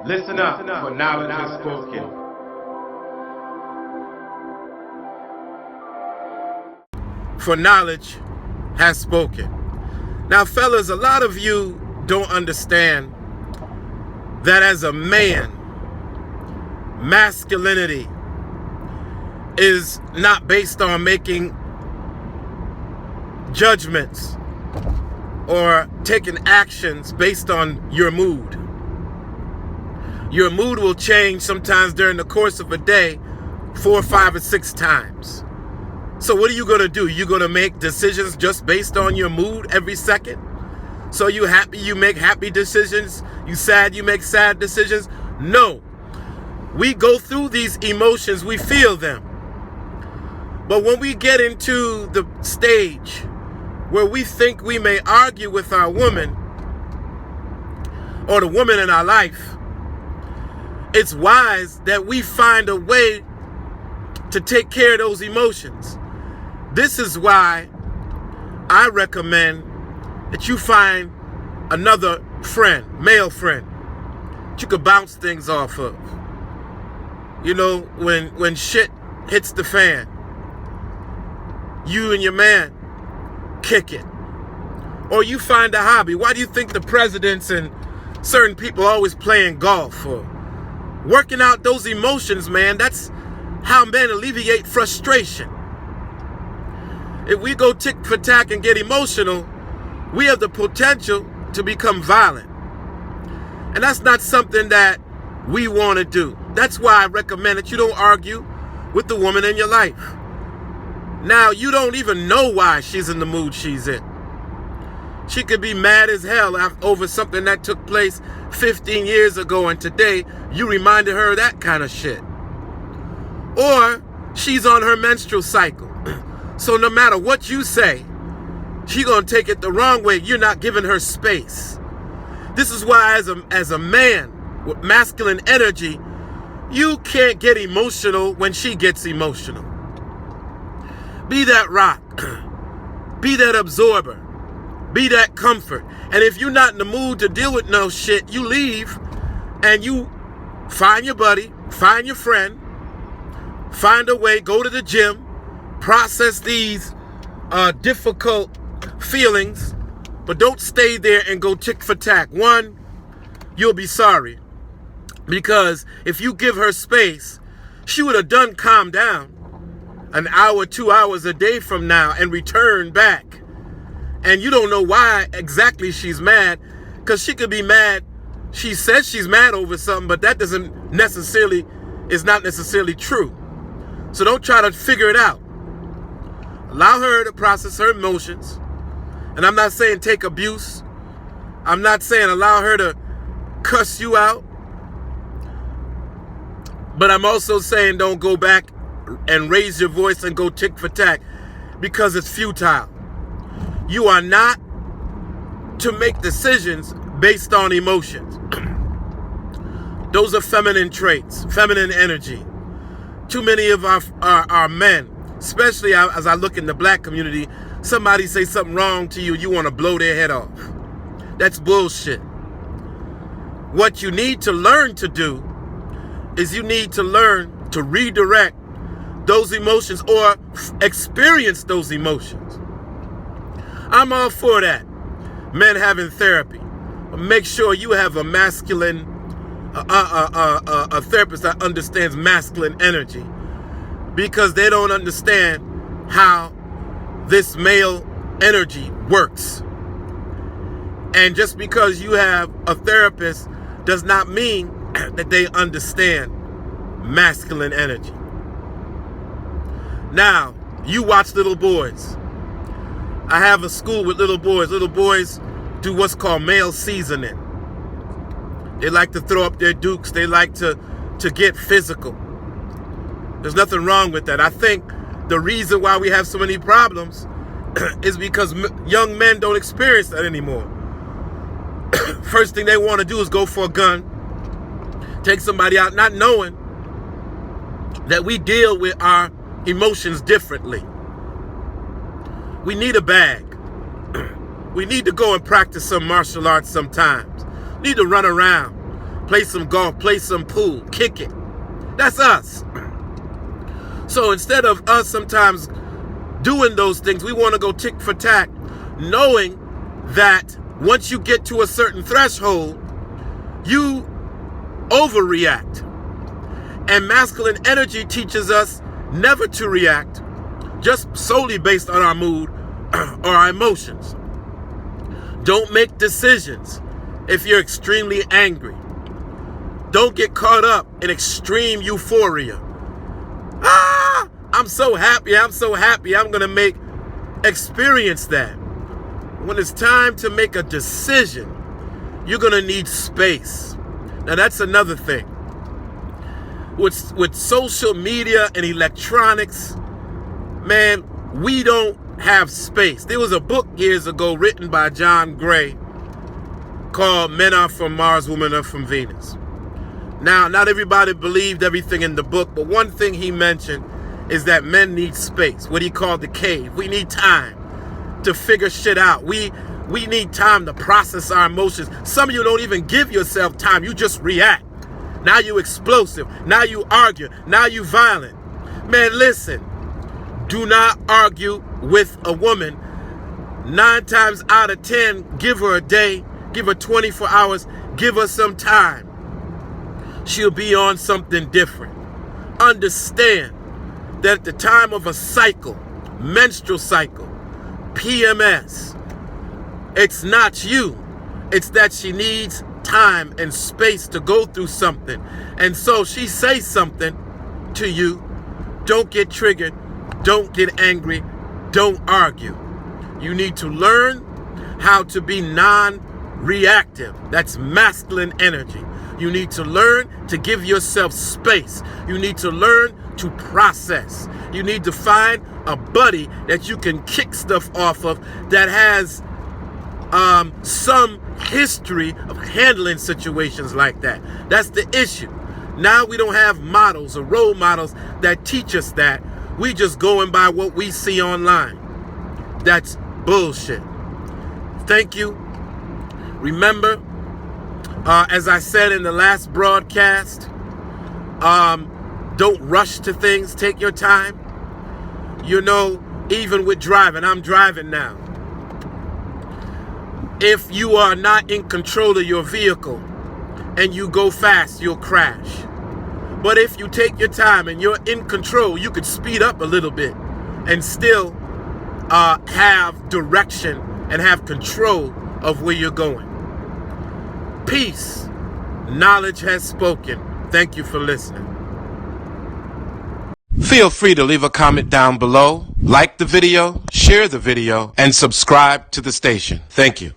Listen up, for knowledge is spoken. For knowledge has spoken. Now, fellas, a lot of you don't understand that as a man, masculinity is not based on making judgments or taking actions based on your mood. Your mood will change sometimes during the course of a day 4, 5, or 6 times. So what are you going to do? You're going to make decisions just based on your mood every second? So you happy, you make happy decisions. You sad, you make sad decisions? No. We go through these emotions, we feel them. But when we get into the stage where we think we may argue with our woman or the woman in our life, it's wise that we find a way to take care of those emotions. This is why I recommend that you find another friend, male friend, that you could bounce things off of. You know, when shit hits the fan, you and your man kick it. Or you find a hobby. Why do you think the presidents and certain people are always playing golf or working out those emotions, man? That's how men alleviate frustration. If we go tick for tack and get emotional, we have the potential to become violent. And that's not something that we want to do. That's why I recommend that you don't argue with the woman in your life. Now, you don't even know why she's in the mood she's in. She could be mad as hell over something that took place 15 years ago, and today you reminded her of that kind of shit. Or she's on her menstrual cycle. So no matter what you say, she's going to take it the wrong way. You're not giving her space. This is why as a man with masculine energy, you can't get emotional when she gets emotional. Be that rock. Be that absorber. Be that comfort. And if you're not in the mood to deal with no shit, you leave and you find your buddy, find your friend, find a way, go to the gym, process these difficult feelings, but don't stay there and go tick for tack. One, you'll be sorry. Because if you give her space, she would have done calm down an hour, 2 hours a day from now and return back. And you don't know why exactly she's mad, because she could be mad. She says she's mad over something, but that is not necessarily true. So don't try to figure it out. Allow her to process her emotions. And I'm not saying take abuse. I'm not saying allow her to cuss you out. But I'm also saying don't go back and raise your voice and go tick for tack, because it's futile. You are not to make decisions based on emotions. Those are feminine traits, feminine energy. Too many of our men, especially as I look in the black community, somebody say something wrong to you, you want to blow their head off. That's bullshit. What you need to learn to do is you need to learn to redirect those emotions or experience those emotions. I'm all for that. Men having therapy. Make sure you have a masculine, a therapist that understands masculine energy, because they don't understand how this male energy works. And just because you have a therapist does not mean that they understand masculine energy. Now, you watch little boys. I have a school with little boys. Little boys do what's called male seasoning. They like to throw up their dukes. They like to get physical. There's nothing wrong with that. I think the reason why we have so many problems is because young men don't experience that anymore. First thing they want to do is go for a gun, take somebody out, not knowing that we deal with our emotions differently. We need a bag. We need to go and practice some martial arts sometimes. Need to run around. play some golf, play some pool, kick it. That's us. So instead of us sometimes doing those things, we want to go tick for tack, knowing that once you get to a certain threshold, you overreact. And masculine energy teaches us never to react, just solely based on our mood or our emotions. Don't make decisions if you're extremely angry. Don't get caught up in extreme euphoria. I'm so happy, I'm going to experience that. When it's time to make a decision, you're going to need space. Now that's another thing. With social media and electronics, man, we don't have space. There was a book years ago written by John Gray called Men Are From Mars, Women Are From Venus. Now, not everybody believed everything in the book, but one thing he mentioned is that men need space, what he called the cave. We need time to figure shit out. We need time to process our emotions. Some of you don't even give yourself time. You just react. Now you explosive. Now you argue. Now you violent. Man, listen. Do not argue with a woman. 9 times out of 10, give her a day. Give her 24 hours. Give her some time. She'll be on something different. Understand that at the time of a cycle, menstrual cycle, PMS, it's not you. It's that she needs time and space to go through something. And so she says something to you. Don't get triggered. Don't get angry. Don't argue. You need to learn how to be non-reactive. That's masculine energy. You need to learn to give yourself space. You need to learn to process. You need to find a buddy that you can kick stuff off of that has some history of handling situations like that. That's the issue. Now we don't have models or role models that teach us that. We just going by what we see online. That's bullshit. Thank you. Remember, as I said in the last broadcast, don't rush to things. Take your time. You know, even with driving, I'm driving now. If you are not in control of your vehicle and you go fast, you'll crash. But if you take your time and you're in control, you could speed up a little bit and still have direction and have control of where you're going. Peace. Knowledge has spoken. Thank you for listening. Feel free to leave a comment down below, like the video, share the video, and subscribe to the station. Thank you.